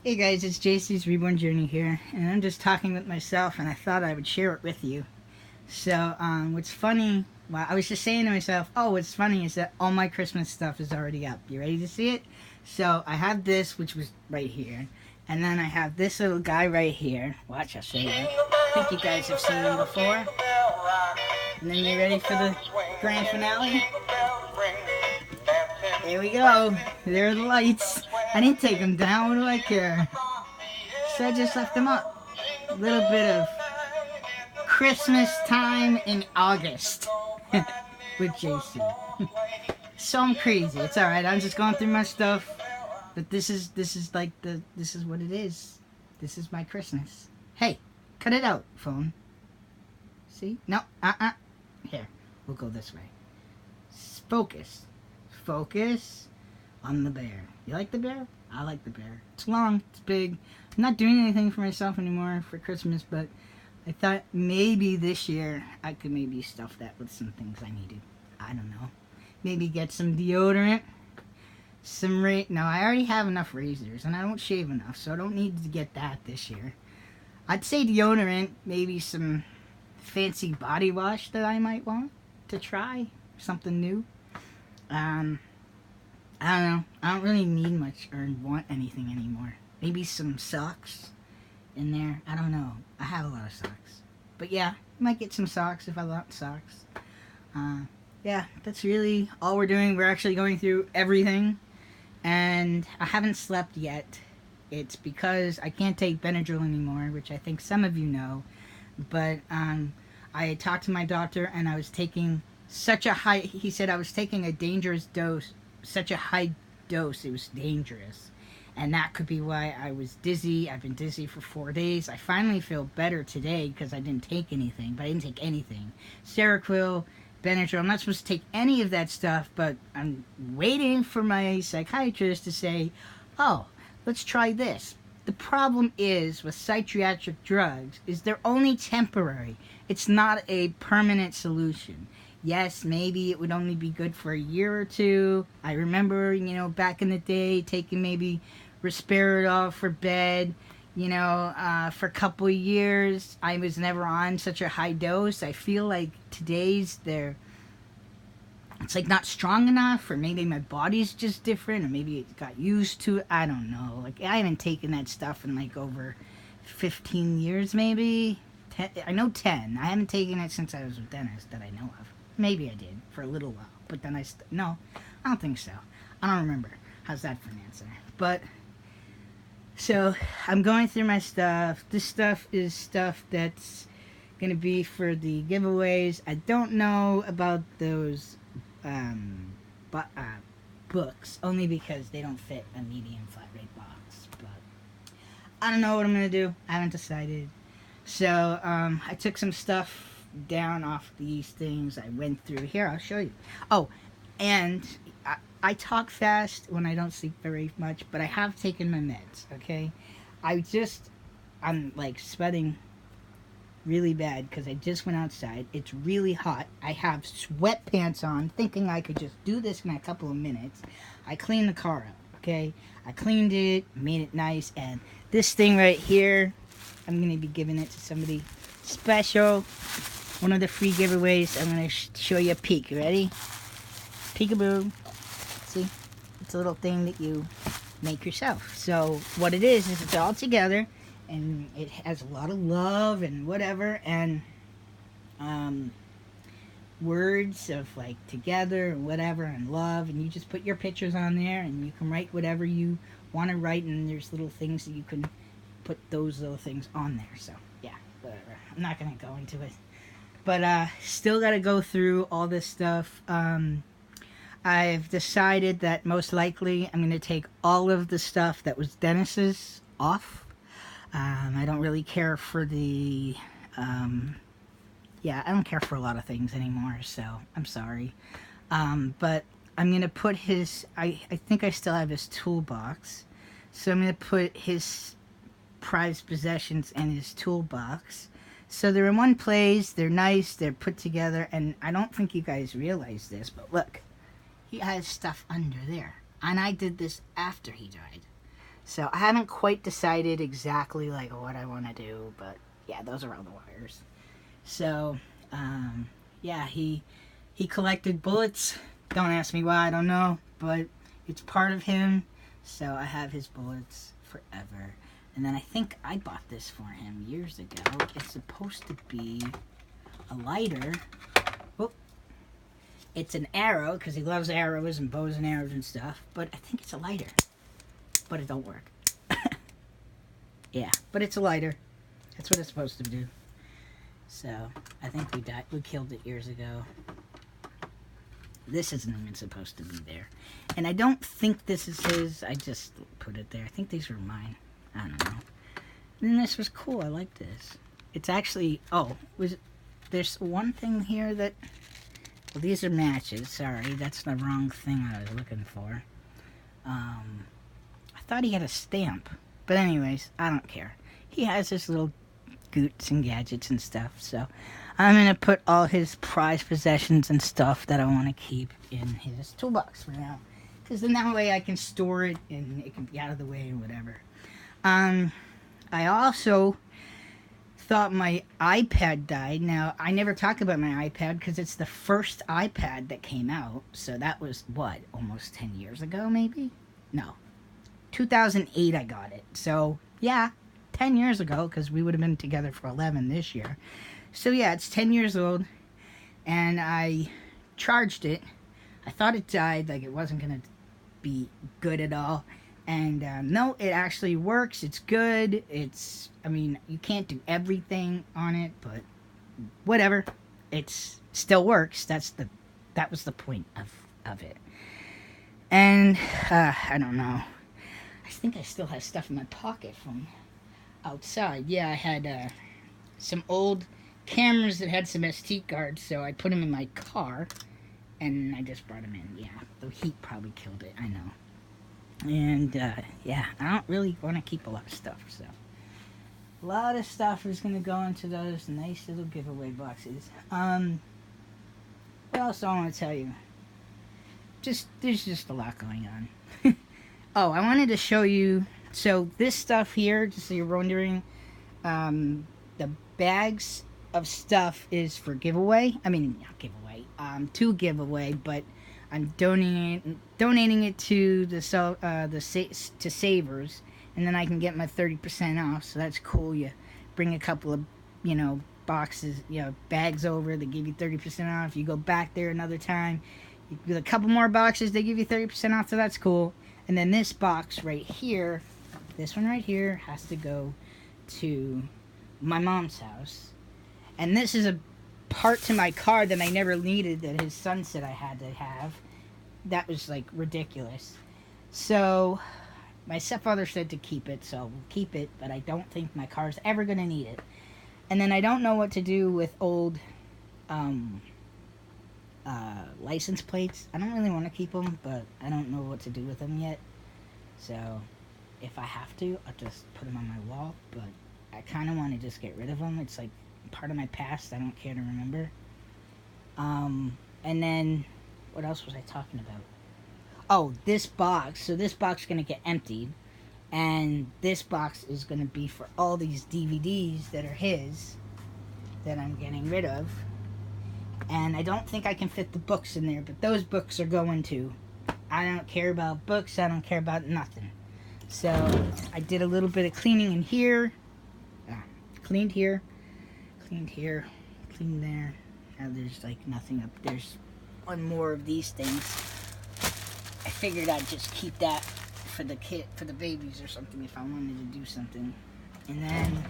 Hey guys, it's JC's Reborn Journey here, and I'm just talking with myself, and I thought I would share it with you. So, what's funny, well, I was just saying to myself, oh, what's funny is that all my Christmas stuff is already up. You ready to see it? So, I have this, which was right here, and then I have this little guy right here. Watch, I'll show you. I think you guys have seen him before. And then you ready for the grand finale? There we go. There are the lights. I didn't take them down. What do I care? So I just left them up. A little bit of Christmas time in August with JC. So I'm crazy. It's all right. I'm just going through my stuff. But this is what it is. This is my Christmas. Hey, cut it out, phone. See? No. Here, we'll go this way. Focus. Focus on the bear. You like the bear? I like the bear. It's long. It's big. I'm not doing anything for myself anymore for Christmas, but I thought maybe this year I could maybe stuff that with some things I needed. I don't know. Maybe get some deodorant. No, I already have enough razors, and I don't shave enough, so I don't need to get that this year. I'd say deodorant, maybe some fancy body wash that I might want to try. Something new. I don't know. I don't really need much or want anything anymore. Maybe some socks in there. I don't know. I have a lot of socks. But yeah, I might get some socks if I want socks. Yeah, that's really all we're doing. We're actually going through everything. And I haven't slept yet. It's because I can't take Benadryl anymore, which I think some of you know. But I talked to my doctor, and I was taking such a high... He said I was taking a dangerous dose. Such a high dose, it was dangerous. And that could be why I was dizzy. I've been dizzy for 4 days. I finally feel better today because I didn't take anything. But I didn't take anything. Seroquel, Benadryl. I'm not supposed to take any of that stuff, but I'm waiting for my psychiatrist to say, oh, let's try this. The problem is with psychiatric drugs is they're only temporary. It's not a permanent solution. Yes, maybe it would only be good for a year or two. I remember, back in the day, taking maybe Risperidol for bed, for a couple of years. I was never on such a high dose. I feel like today's it's like not strong enough, or maybe my body's just different, or maybe it got used to it. I don't know. Like, I haven't taken that stuff in like over 15 years, maybe. 10, I know 10. I haven't taken it since I was a dentist that I know of. Maybe I did for a little while, but then no, I don't think so. I don't remember. How's that for an answer? But, so, I'm going through my stuff. This stuff is stuff that's going to be for the giveaways. I don't know about those books, only because they don't fit a medium flat rate box. But, I don't know what I'm going to do. I haven't decided. So, I took some stuff down off these things. I went through here. I'll show you. Oh, and I talk fast when I don't sleep very much, but I have taken my meds. Okay, I'm like sweating really bad because I just went outside. It's really hot. I have sweatpants on, thinking I could just do this in a couple of minutes. I cleaned the car up. Okay, I cleaned it, made it nice, and this thing right here, I'm gonna be giving it to somebody special. One of the free giveaways. I'm going to show you a peek. You ready? Peekaboo. See? It's a little thing that you make yourself. So what it is it's all together, and it has a lot of love and whatever, and words of like together and whatever and love, and you just put your pictures on there, and you can write whatever you want to write, and there's little things that you can put those little things on there. So yeah, whatever. I'm not going to go into it. But still got to go through all this stuff. I've decided that most likely I'm going to take all of the stuff that was Dennis's off. I don't really care for the... I don't care for a lot of things anymore, so I'm sorry. But I'm going to put his... I think I still have his toolbox. So I'm going to put his prized possessions in his toolbox. So they're in one place, they're nice, they're put together, and I don't think you guys realize this, but look, he has stuff under there. And I did this after he died. So I haven't quite decided exactly like what I want to do, but yeah, those are all the wires. So yeah, he collected bullets. Don't ask me why, I don't know, but it's part of him. So I have his bullets forever. And then I think I bought this for him years ago. It's supposed to be a lighter. Oh, it's an arrow because he loves arrows and bows and arrows and stuff. But I think it's a lighter. But it don't work. Yeah, but it's a lighter. That's what it's supposed to do. So I think we killed it years ago. This isn't even supposed to be there. And I don't think this is his. I just put it there. I think these were mine. I don't know. And this was cool. I like this. It's actually... Oh, there's one thing here that... Well, these are matches. Sorry, that's the wrong thing I was looking for. I thought he had a stamp. But anyways, I don't care. He has his little goots and gadgets and stuff. So I'm going to put all his prized possessions and stuff that I want to keep in his toolbox for now. Because then that way I can store it and it can be out of the way and whatever. I also thought my iPad died. Now, I never talk about my iPad because it's the first iPad that came out. So that was, what, almost 10 years ago maybe? No. 2008 I got it. So, yeah, 10 years ago because we would have been together for 11 this year. So, yeah, it's 10 years old. And I charged it. I thought it died, like it wasn't going to be good at all. And no, it actually works. It's good. It's, I mean, you can't do everything on it, but whatever. It's still works. That was the point of it. And I don't know. I think I still have stuff in my pocket from outside. Yeah, I had some old cameras that had some SD cards, so I put them in my car, and I just brought them in. Yeah, the heat probably killed it. I know. And, yeah, I don't really want to keep a lot of stuff, so. A lot of stuff is going to go into those nice little giveaway boxes. What else do I want to tell you? There's just a lot going on. Oh, I wanted to show you, so this stuff here, just so you're wondering, the bags of stuff is for giveaway. I mean, not giveaway, to giveaway, but I'm donating it to to Savers, and then I can get my 30% off. So that's cool. You bring a couple of, boxes, bags over, they give you 30% off. You go back there another time, you get a couple more boxes, they give you 30% off. So that's cool. And then this box right here, this one right here, has to go to my mom's house. And this is a part to my car that I never needed that his son said I had to have. That was like ridiculous. So my stepfather said to keep it, so we'll keep it, but I don't think my car's ever going to need it. And then I don't know what to do with old license plates. I don't really want to keep them, but I don't know what to do with them yet. So if I have to, I'll just put them on my wall, but I kind of want to just get rid of them. It's like part of my past. I don't care to remember. And then what else was I talking about? Oh, this box. So this box is going to get emptied, and this box is going to be for all these DVDs that are his that I'm getting rid of. And I don't think I can fit the books in there, but those books are going to. I don't care about books. I don't care about nothing. So I did a little bit of cleaning in here. Cleaned here. Cleaned here. Cleaned there. Now there's like nothing up. There's one more of these things. I figured I'd just keep that for the kid, for the babies or something if I wanted to do something. And then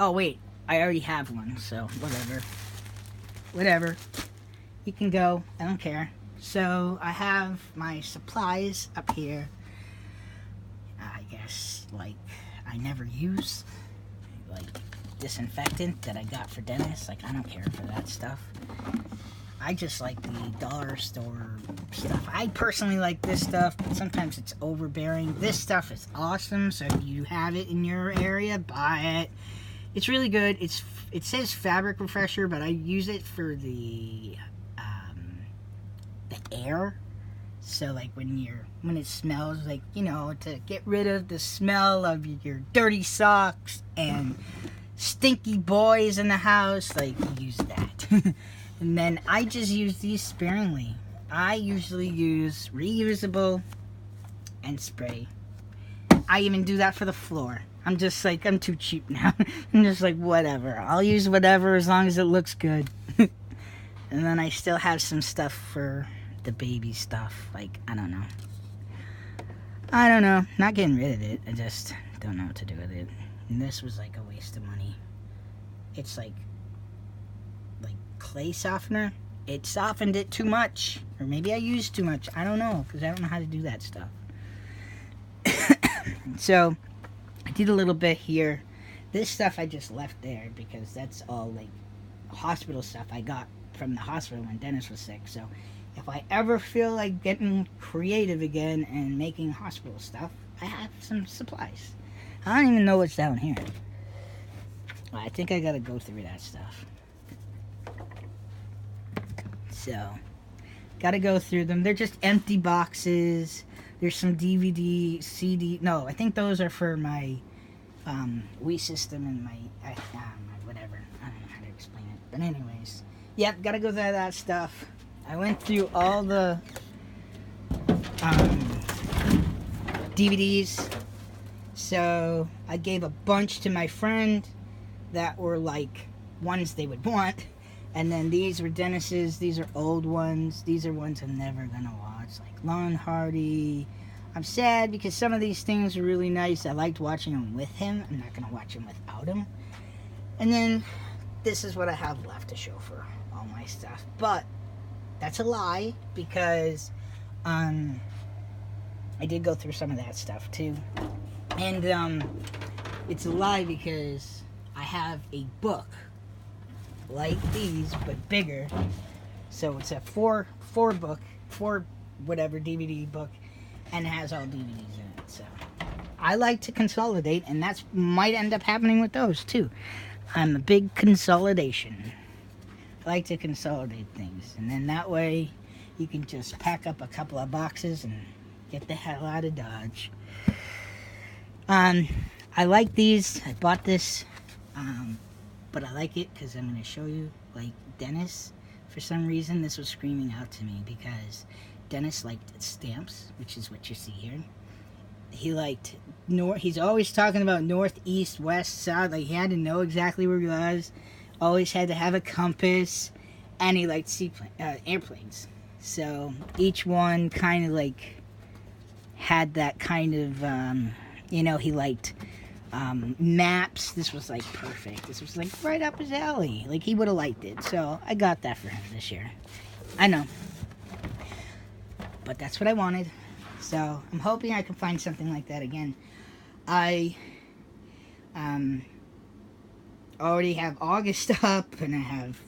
oh wait, I already have one, so whatever. You can go, I don't care. So I have my supplies up here. I guess like I never use, like disinfectant that I got for Dennis. Like I don't care for that stuff. I just like the dollar store stuff. I personally like this stuff, but sometimes it's overbearing. This stuff is awesome, so if you have it in your area, buy it. It's really good. It says fabric refresher, but I use it for the air. So like when it smells, like, you know, to get rid of the smell of your dirty socks and stinky boys in the house, like, you use that. And then I just use these sparingly. I usually use reusable and spray. I even do that for the floor. I'm just like, I'm too cheap now. I'm just like, whatever. I'll use whatever as long as it looks good. And then I still have some stuff for the baby stuff. Like, I don't know. Not getting rid of it. I just don't know what to do with it. And this was like a waste of money. It's like clay softener. It softened it too much. Or maybe I used too much. I don't know, because I don't know how to do that stuff. So, I did a little bit here. This stuff I just left there because that's all like hospital stuff I got from the hospital when Dennis was sick. So, if I ever feel like getting creative again and making hospital stuff, I have some supplies. I don't even know what's down here. I think I gotta go through that stuff. So, gotta go through them. They're just empty boxes. There's some DVD, CD. No, I think those are for my Wii system and my whatever. I don't know how to explain it. But anyways, yep, gotta go through that stuff. I went through all the DVDs. So I gave a bunch to my friend that were like ones they would want. And then these were Dennis's. These are old ones. These are ones I'm never gonna watch, like Laurel and Hardy. I'm sad because some of these things are really nice. I liked watching them with him. I'm not gonna watch them without him. And then this is what I have left to show for all my stuff. But that's a lie because I did go through some of that stuff too. And it's a lie because I have a book like these but bigger, so it's a four whatever DVD book, and it has all DVDs in it. So I like to consolidate, and that's might end up happening with those too. I'm a big consolidation. I like to consolidate things, and then that way you can just pack up a couple of boxes and get the hell out of Dodge. I like these. I bought this but I like it because I'm going to show you, like, Dennis, for some reason, this was screaming out to me because Dennis liked stamps, which is what you see here. He liked, he's always talking about north, east, west, south, like, he had to know exactly where he was, always had to have a compass, and he liked airplanes. So, each one kind of, like, had that kind of, you know, he liked maps. This was like perfect. This was like right up his alley. Like he would have liked it. So I got that for him this year. I know. But that's what I wanted. So I'm hoping I can find something like that again. I already have August up and I have,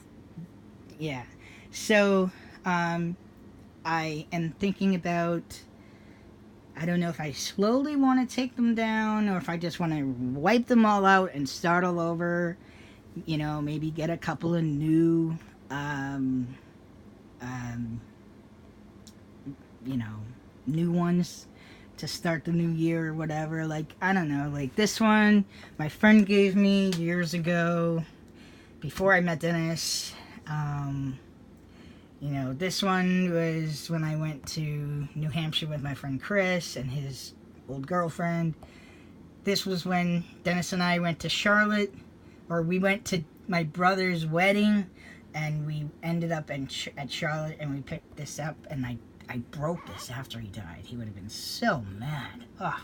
yeah. So I am thinking about, I don't know if I slowly want to take them down or if I just want to wipe them all out and start all over. You know, maybe get a couple of new, you know, new ones to start the new year or whatever. Like, I don't know, like this one my friend gave me years ago before I met Dennis. You know, this one was when I went to New Hampshire with my friend Chris and his old girlfriend. This was when Dennis and I went to Charlotte, or we went to my brother's wedding, and we ended up at Charlotte, and we picked this up, and I broke this after he died. He would have been so mad. Ugh.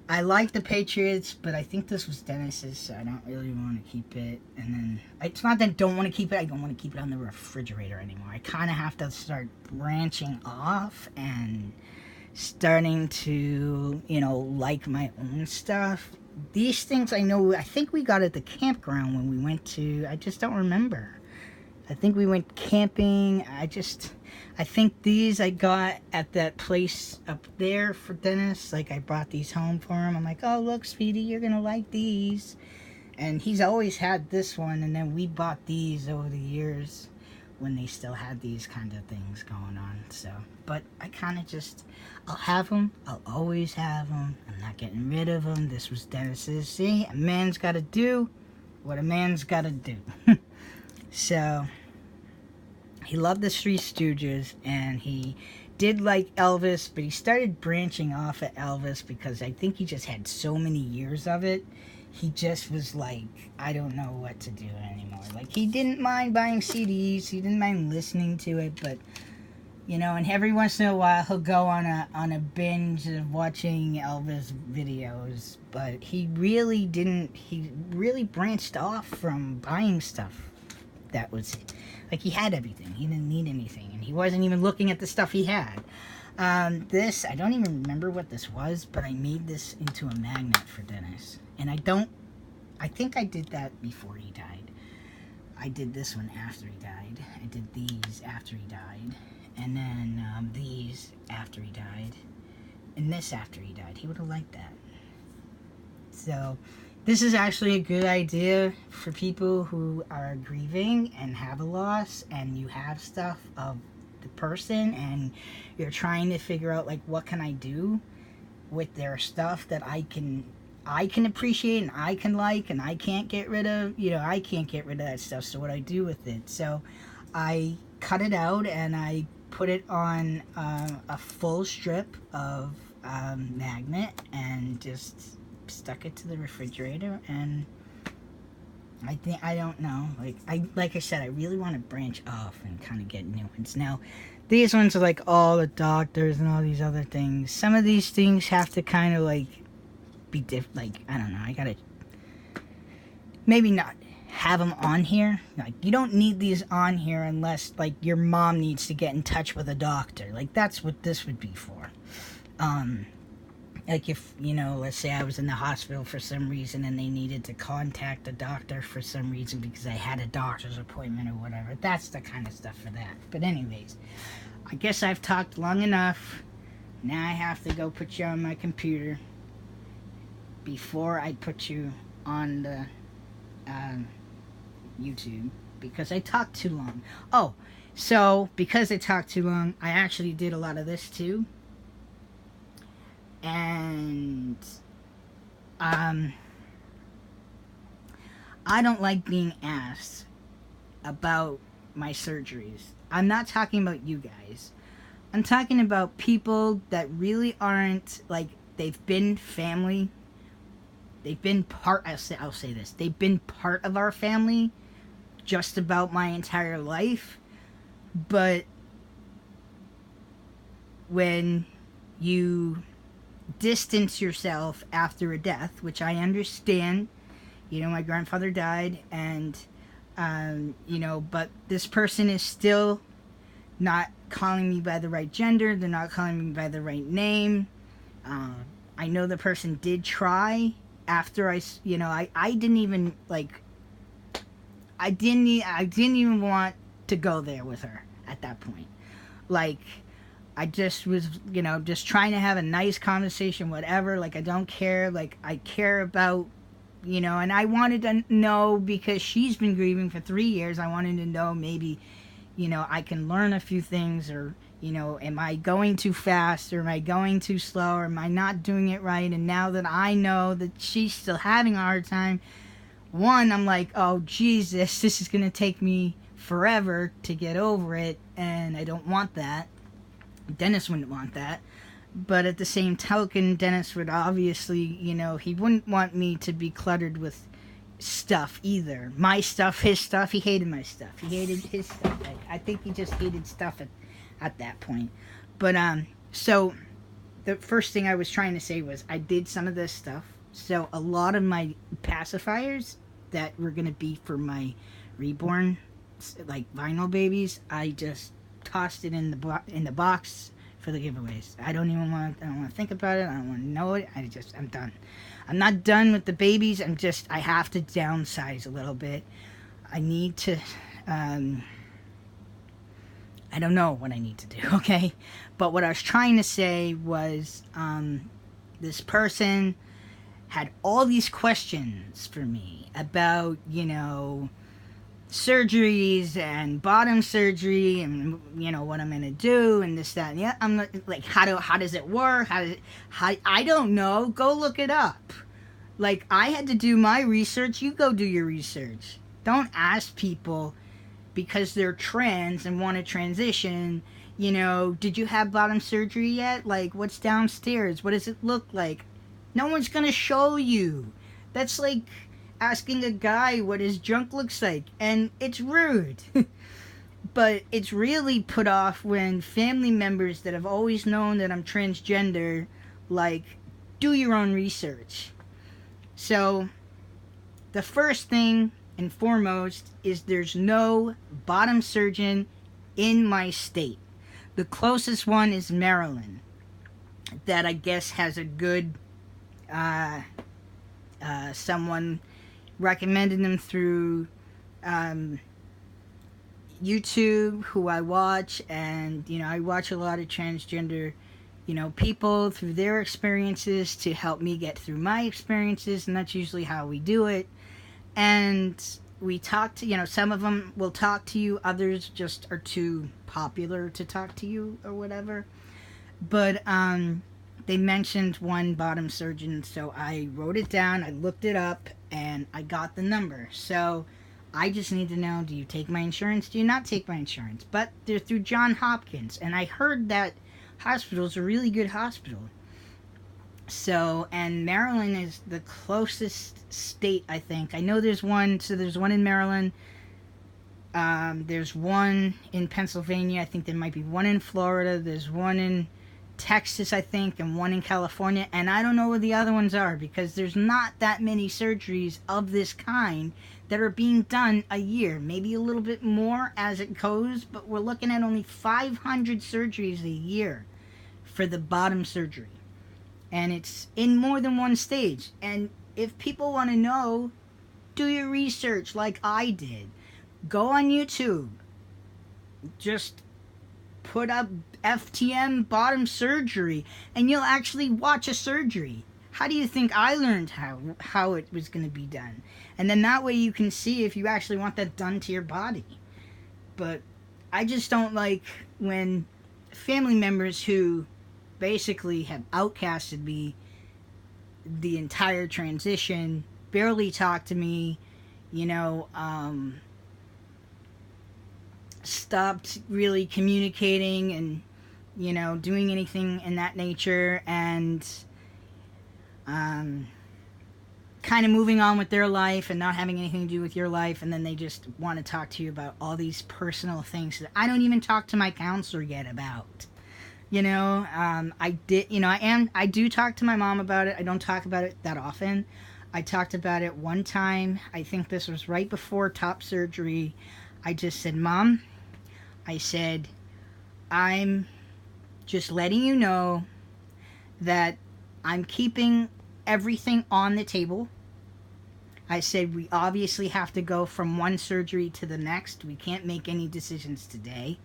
I like the Patriots, but I think this was Dennis's, so I don't really want to keep it. And then, it's not that I don't want to keep it, I don't want to keep it on the refrigerator anymore. I kind of have to start branching off and starting to, you know, like my own stuff. These things I know, I think we got at the campground when we went to, I just don't remember. I think we went camping. I think these I got at that place up there for Dennis. Like, I brought these home for him. I'm like, oh, look, Speedy, you're going to like these. And he's always had this one, and then we bought these over the years. when they still had these kind of things going on. So, but I kind of just, I'll have them. I'll always have them. I'm not getting rid of them. This was Dennis's. See, a man's got to do what a man's got to do. So, he loved the Three Stooges, and he did like Elvis, but he started branching off at Elvis because I think he just had so many years of it. He just was like, I don't know what to do anymore. Like, he didn't mind buying CDs, he didn't mind listening to it, but, you know, and every once in a while he'll go on a binge of watching Elvis videos, but he really branched off from buying stuff. That was it. Like, he had everything. He didn't need anything. And he wasn't even looking at the stuff he had. This, I don't even remember what this was, but I made this into a magnet for Dennis. And I think I did that before he died. I did this one after he died. I did these after he died. And then these after he died. And this after he died. He would have liked that. So, this is actually a good idea for people who are grieving and have a loss, and you have stuff of the person, and you're trying to figure out, like, what can I do with their stuff that I can appreciate and I can like, and I can't get rid of. You know, I can't get rid of that stuff, so what I do with it. So I cut it out and I put it on a full strip of magnet and just stuck it to the refrigerator. And I don't know, like I said, I really want to branch off and kind of get new ones. Now these ones are like all the doctors and all these other things. Some of these things have to kind of like be different. Like, I don't know, I gotta maybe not have them on here. Like, you don't need these on here unless like your mom needs to get in touch with a doctor. Like, that's what this would be for. Like, if, you know, let's say I was in the hospital for some reason and they needed to contact a doctor for some reason because I had a doctor's appointment or whatever. That's the kind of stuff for that. But anyways, I guess I've talked long enough. Now I have to go put you on my computer before I put you on the YouTube, because I talked too long. Oh, so because I talked too long, I actually did a lot of this too. And I don't like being asked about my surgeries. I'm not talking about you guys. I'm talking about people that really aren't, like, they've been family. They've been part, I'll say this. They've been part of our family just about my entire life. But when you distance yourself after a death, which I understand, you know, my grandfather died, and you know, but this person is still not calling me by the right gender, they're not calling me by the right name. I know the person did try after I didn't even, like, I didn't even want to go there with her at that point. Like, I just was, you know, just trying to have a nice conversation, whatever. Like, I don't care. Like, I care about, you know, and I wanted to know, because she's been grieving for 3 years, I wanted to know maybe, you know, I can learn a few things, or, you know, am I going too fast, or am I going too slow, or am I not doing it right? And now that I know that she's still having a hard time, one, I'm like, oh, Jesus, this is going to take me forever to get over it, and I don't want that. Dennis wouldn't want that. But at the same token, Dennis would obviously, you know, he wouldn't want me to be cluttered with stuff either. My stuff, his stuff. He hated my stuff. He hated his stuff. I think he just hated stuff at that point. But, so the first thing I was trying to say was I did some of this stuff. So a lot of my pacifiers that were going to be for my reborn, like, vinyl babies, I just tossed it in the box for the giveaways. I don't want to think about it. I don't want to know it. I'm done. I'm not done with the babies. I have to downsize a little bit. I need to, I don't know what I need to do, okay? But what I was trying to say was, this person had all these questions for me about, you know, surgeries and bottom surgery and what I'm gonna do and this, that, and yeah. I'm like, how does it work? I don't know. Go look it up. Like, I had to do my research. You go do your research. Don't ask people because they're trans and want to transition. Did you have bottom surgery yet? Like, what's downstairs? What does it look like? No one's gonna show you. That's like asking a guy what his junk looks like, and it's rude. But it's really put off when family members that have always known that I'm transgender, like, do your own research. So, the first thing and foremost is there's no bottom surgeon in my state. The closest one is Maryland, that I guess has a good, someone recommended them through YouTube, who I watch, and I watch a lot of transgender people through their experiences to help me get through my experiences, and that's usually how we do it. And we talk to, some of them will talk to you, others just are too popular to talk to you or whatever. But they mentioned one bottom surgeon, so I wrote it down, I looked it up, and I got the number. So I just need to know, do you take my insurance? Do you not take my insurance? But they're through Johns Hopkins, and I heard that hospital is a really good hospital. So, and Maryland is the closest state, I think. I know there's one, so there's one in Maryland. There's one in Pennsylvania. I think there might be one in Florida. There's one in Texas, I think, and one in California. And I don't know where the other ones are because there's not that many surgeries of this kind that are being done a year. Maybe a little bit more as it goes, but we're looking at only 500 surgeries a year for the bottom surgery. And it's in more than one stage. And if people want to know, do your research like I did. Go on YouTube. Just put up FTM bottom surgery and you'll actually watch a surgery. How do you think I learned how it was going to be done? And then that way you can see if you actually want that done to your body. But I just don't like when family members who basically have outcasted me the entire transition, barely talk to me, stopped really communicating and, doing anything in that nature, and kind of moving on with their life and not having anything to do with your life, and then they just want to talk to you about all these personal things that I don't even talk to my counselor yet about. I do talk to my mom about it. I don't talk about it that often. I talked about it one time. I think this was right before top surgery. I just said, Mom, I said, I'm just letting you know that I'm keeping everything on the table. I said, we obviously have to go from one surgery to the next. We can't make any decisions today.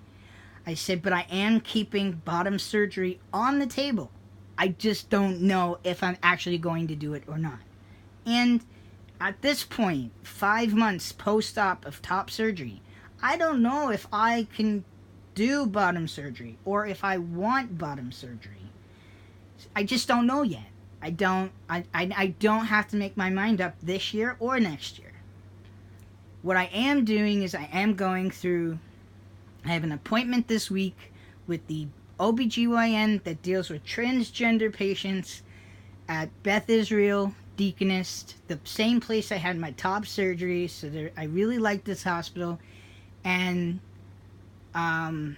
I said, but I am keeping bottom surgery on the table. I just don't know if I'm actually going to do it or not. And at this point, 5 months post-op of top surgery, I don't know if I can do bottom surgery or if I want bottom surgery. I just don't know yet. I don't have to make my mind up this year or next year. What I am doing is I am going through, I have an appointment this week with the OBGYN that deals with transgender patients at Beth Israel Deaconess, the same place I had my top surgery. So I really like this hospital. And I'm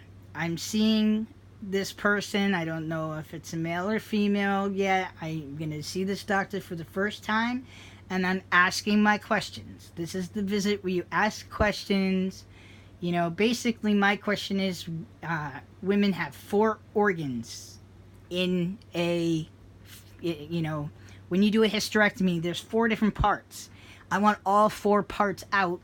seeing this person. I don't know if it's a male or female yet. I'm going to see this doctor for the first time, and I'm asking my questions. This is the visit where you ask questions. Basically my question is, women have 4 organs in a, when you do a hysterectomy, there's 4 different parts. I want all 4 parts out,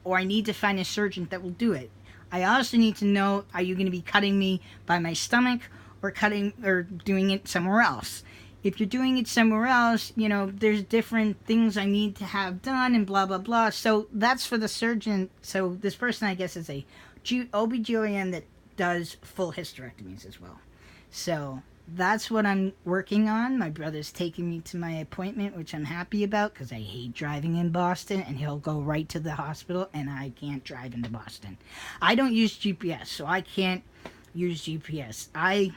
or I need to find a surgeon that will do it. I also need to know, are you going to be cutting me by my stomach or doing it somewhere else? if you're doing it somewhere else, you know, there's different things I need to have done and blah, blah, blah. So that's for the surgeon. So this person, I guess, is a OB-GYN that does full hysterectomies as well. So that's what I'm working on. My brother's taking me to my appointment, which I'm happy about because I hate driving in Boston, and he'll go right to the hospital, and I can't drive into Boston. I don't use GPS, so I can't use GPS. I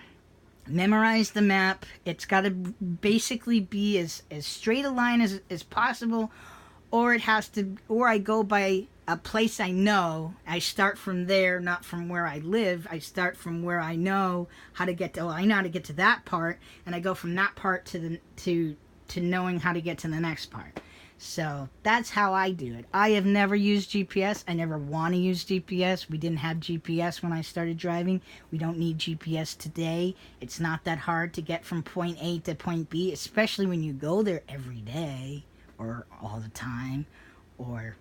memorize the map. It's got to basically be as straight a line as possible, or it has to, or I go by a place I know. I start from there, not from where I live. I start from where I know how to get to. I know how to get to that part, and I go from that part to knowing how to get to the next part. So that's how I do it. I have never used GPS. I never want to use GPS. We didn't have GPS when I started driving. We don't need GPS today. It's not that hard to get from point A to point B, especially when you go there every day or all the time or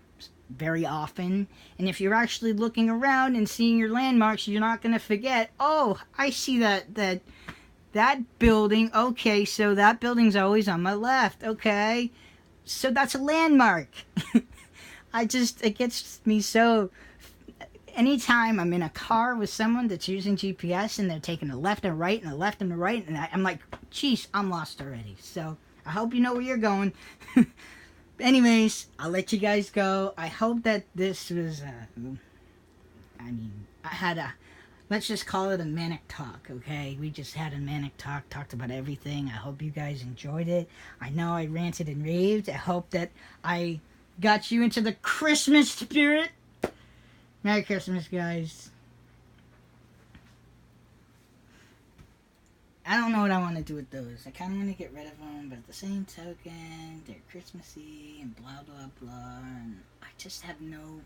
very often. And if you're actually looking around and seeing your landmarks, you're not going to forget, oh, I see that building. Okay, so that building's always on my left. Okay. So that's a landmark. It gets me so, anytime I'm in a car with someone that's using GPS and they're taking a left and a right and a left and a right, and I'm like, geez, I'm lost already. So I hope you know where you're going. Anyways, I'll let you guys go. I hope that this was, I had let's just call it a manic talk, okay? We just had a manic talk, talked about everything. I hope you guys enjoyed it. I know I ranted and raved. I hope that I got you into the Christmas spirit. Merry Christmas, guys. I don't know what I want to do with those. I kind of want to get rid of them, but at the same token, they're Christmassy and blah, blah, blah. And I just have no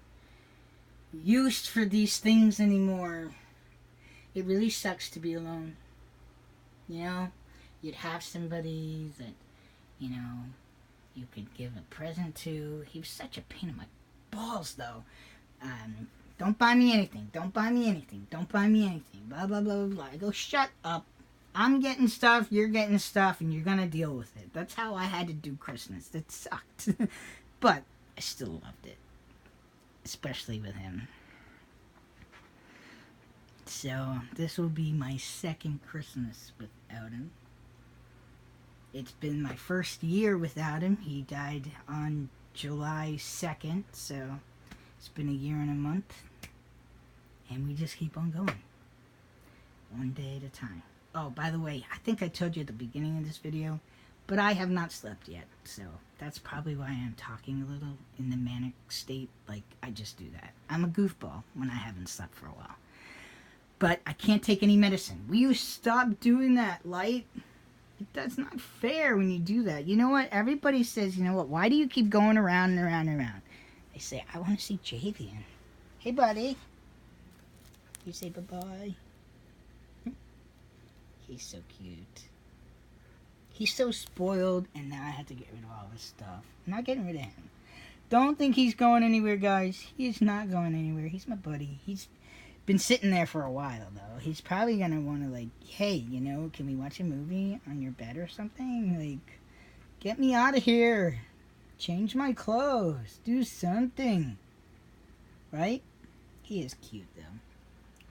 use for these things anymore. It really sucks to be alone. You know, you'd have somebody that, you know, you could give a present to. He was such a pain in my balls, though. Don't buy me anything. Don't buy me anything. Don't buy me anything. Blah, blah, blah, blah, blah. I go, shut up. I'm getting stuff, you're getting stuff, and you're going to deal with it. That's how I had to do Christmas. It sucked. But I still loved it. Especially with him. So, this will be my second Christmas without him. It's been my first year without him. He died on July 2nd, so it's been a year and a month. And we just keep on going. One day at a time. Oh, by the way, I think I told you at the beginning of this video, but I have not slept yet. So, that's probably why I'm talking a little in the manic state. Like, I just do that. I'm a goofball when I haven't slept for a while. But I can't take any medicine. Will you stop doing that, Light? That's not fair when you do that. You know what? Everybody says, you know what? Why do you keep going around and around and around? They say, I want to see Javian. Hey, buddy. You say bye-bye. He's so cute. He's so spoiled, and now I have to get rid of all this stuff. I'm not getting rid of him. Don't think he's going anywhere, guys. He's not going anywhere. He's my buddy. He's been sitting there for a while, though. He's probably going to want to, like, hey, you know, can we watch a movie on your bed or something? Like, get me out of here. Change my clothes. Do something. Right? He is cute, though.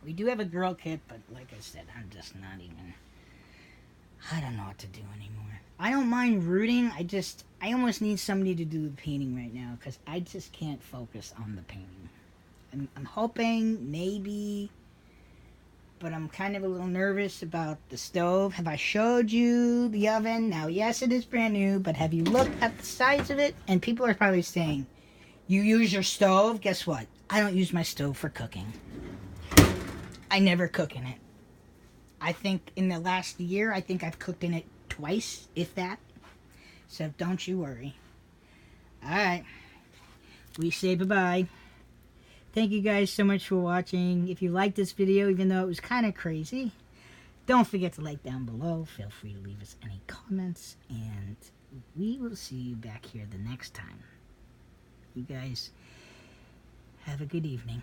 We do have a girl kit, but like I said, I'm just not even... I don't know what to do anymore. I don't mind rooting. I almost need somebody to do the painting right now, because I just can't focus on the painting. I'm hoping, maybe, but I'm kind of a little nervous about the stove. Have I showed you the oven? Now, yes, it is brand new, but have you looked at the size of it? And people are probably saying, you use your stove? Guess what? I don't use my stove for cooking. I never cook in it. I think in the last year, I think I've cooked in it twice, if that. So don't you worry. Alright. We say bye-bye. Thank you guys so much for watching. If you liked this video, even though it was kind of crazy, don't forget to like down below. Feel free to leave us any comments. And we will see you back here the next time. You guys have a good evening.